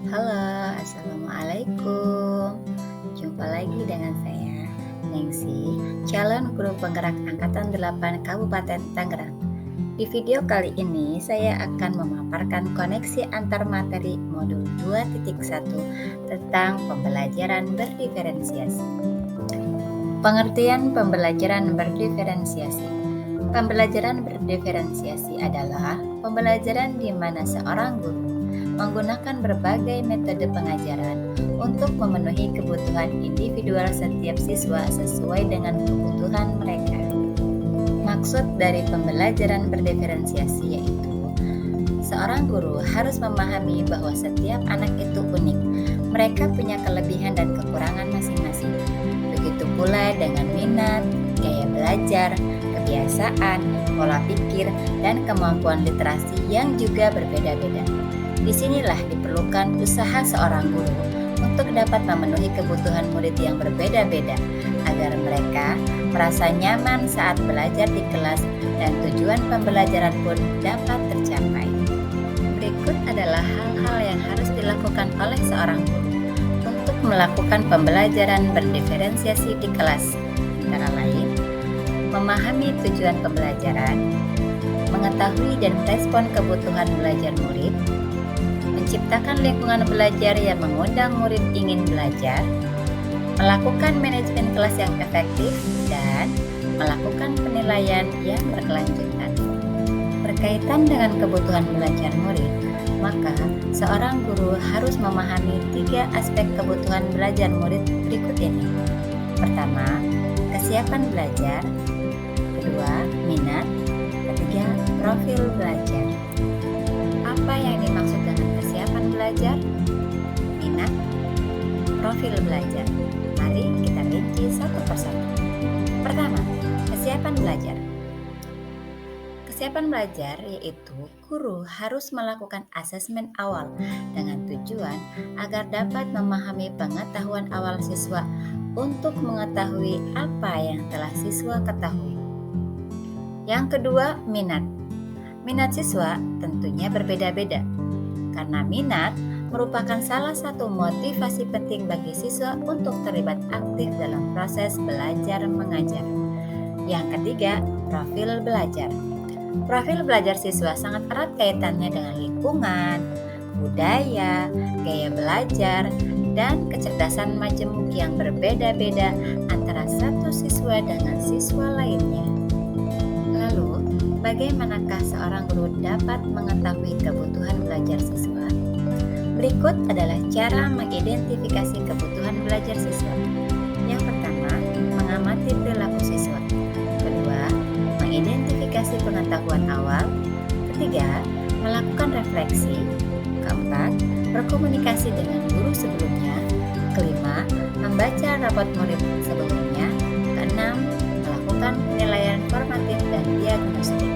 Halo, Assalamualaikum. Jumpa lagi dengan saya, Nengsi, calon guru penggerak Angkatan 8 Kabupaten Tangerang. Di video kali ini, saya akan memaparkan koneksi antar materi modul 2.1 tentang pembelajaran berdiferensiasi. Pengertian pembelajaran berdiferensiasi. Pembelajaran berdiferensiasi adalah pembelajaran di mana seorang guru menggunakan berbagai metode pengajaran untuk memenuhi kebutuhan individual setiap siswa sesuai dengan kebutuhan mereka. Maksud dari pembelajaran berdiferensiasi yaitu seorang guru harus memahami bahwa setiap anak itu unik. Mereka punya kelebihan dan kekurangan masing-masing. Begitu pula dengan minat, gaya belajar, kebiasaan, pola pikir, dan kemampuan literasi yang juga berbeda-beda. Disinilah diperlukan usaha seorang guru untuk dapat memenuhi kebutuhan murid yang berbeda-beda agar mereka merasa nyaman saat belajar di kelas dan tujuan pembelajaran pun dapat tercapai. Berikut adalah hal-hal yang harus dilakukan oleh seorang guru untuk melakukan pembelajaran berdiferensiasi di kelas, antara lain memahami tujuan pembelajaran, mengetahui dan merespon kebutuhan belajar murid, menciptakan lingkungan belajar yang mengundang murid ingin belajar, melakukan manajemen kelas yang efektif, dan melakukan penilaian yang berkelanjutan. Berkaitan dengan kebutuhan belajar murid, maka seorang guru harus memahami 3 aspek kebutuhan belajar murid berikut ini. Pertama, kesiapan belajar. Kedua, minat. Ketiga, profil belajar. Apa yang dimaksud dengan kesiapan belajar, minat, profil belajar? Mari kita rinci satu persatu. Pertama, kesiapan belajar. Kesiapan belajar yaitu guru harus melakukan asesmen awal dengan tujuan agar dapat memahami pengetahuan awal siswa untuk mengetahui apa yang telah siswa ketahui. Yang kedua, minat. Minat siswa tentunya berbeda-beda, karena minat merupakan salah satu motivasi penting bagi siswa untuk terlibat aktif dalam proses belajar mengajar. Yang ketiga, profil belajar. Profil belajar siswa sangat erat kaitannya dengan lingkungan, budaya, gaya belajar, dan kecerdasan majemuk yang berbeda-beda antara satu siswa dengan siswa lainnya. Lalu, bagaimanakah seorang guru dapat mengetahui kebutuhan belajar siswa? Berikut adalah cara mengidentifikasi kebutuhan belajar siswa. Yang pertama, mengamati perilaku siswa. Kedua, mengidentifikasi pengetahuan awal. Ketiga, melakukan refleksi. Keempat, berkomunikasi dengan guru sebelumnya. Kelima, membaca rapot murid sebelumnya. Keenam, melakukan penilaian formatif dan diagnostik.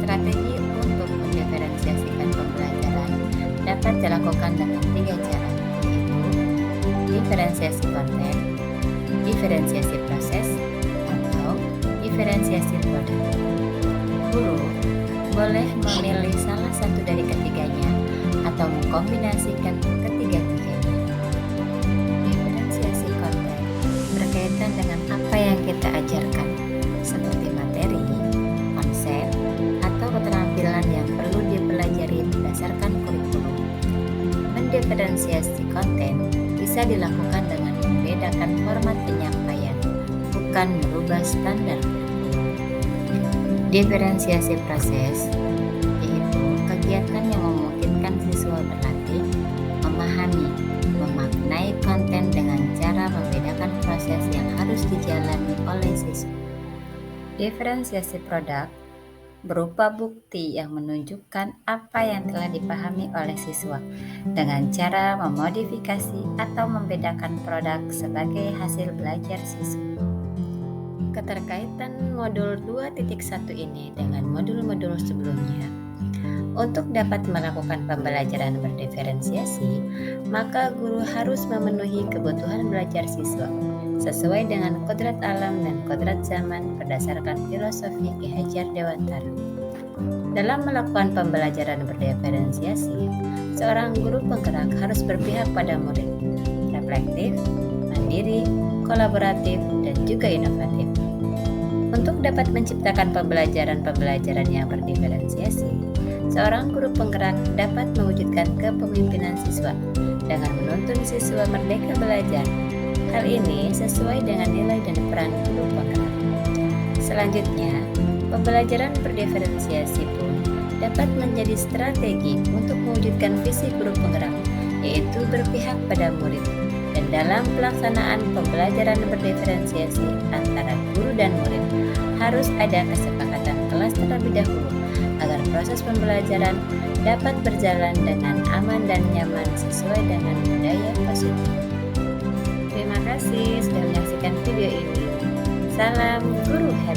Strategi untuk mendiferensiasikan pembelajaran dapat dilakukan dengan 3 cara, yaitu diferensiasi konten, diferensiasi proses, atau diferensiasi produk. Guru boleh memilih salah satu dari ketiganya atau mengkombinasikan ketiga-tiganya. Diferensiasi konten berkaitan dengan apa yang kita ajarkan, seperti materi, konsep, atau keterampilan yang perlu dipelajari berdasarkan kurikulum. Mendiferensiasi konten bisa dilakukan dengan membedakan format penyampaian, bukan merubah standar kurikulum. Diferensiasi proses yaitu kegiatan yang memungkinkan siswa berlatih, memahami, memaknai konten dengan cara membedakan proses yang harus dijalani oleh siswa. Diferensiasi produk berupa bukti yang menunjukkan apa yang telah dipahami oleh siswa dengan cara memodifikasi atau membedakan produk sebagai hasil belajar siswa. Keterkaitan modul 2.1 ini dengan modul-modul sebelumnya. Untuk dapat melakukan pembelajaran berdiferensiasi, maka guru harus memenuhi kebutuhan belajar siswa sesuai dengan kodrat alam dan kodrat zaman berdasarkan filosofi Ki Hajar Dewantara. Dalam melakukan pembelajaran berdiferensiasi, seorang guru penggerak harus berpihak pada murid, reflektif, mandiri, kolaboratif, dan juga inovatif. Untuk dapat menciptakan pembelajaran-pembelajaran yang berdiferensiasi, seorang guru penggerak dapat mewujudkan kepemimpinan siswa dengan menuntun siswa merdeka belajar. Hal ini sesuai dengan nilai dan peran guru penggerak. Selanjutnya, pembelajaran berdiferensiasi pun dapat menjadi strategi untuk mewujudkan visi guru penggerak, yaitu berpihak pada murid. Dan dalam pelaksanaan pembelajaran berdiferensiasi antara guru dan murid, harus ada kesepakatan kelas terlebih dahulu agar proses pembelajaran dapat berjalan dengan aman dan nyaman sesuai dengan budaya positif. Terima kasih sudah menyaksikan video ini. Salam Guru Hebat.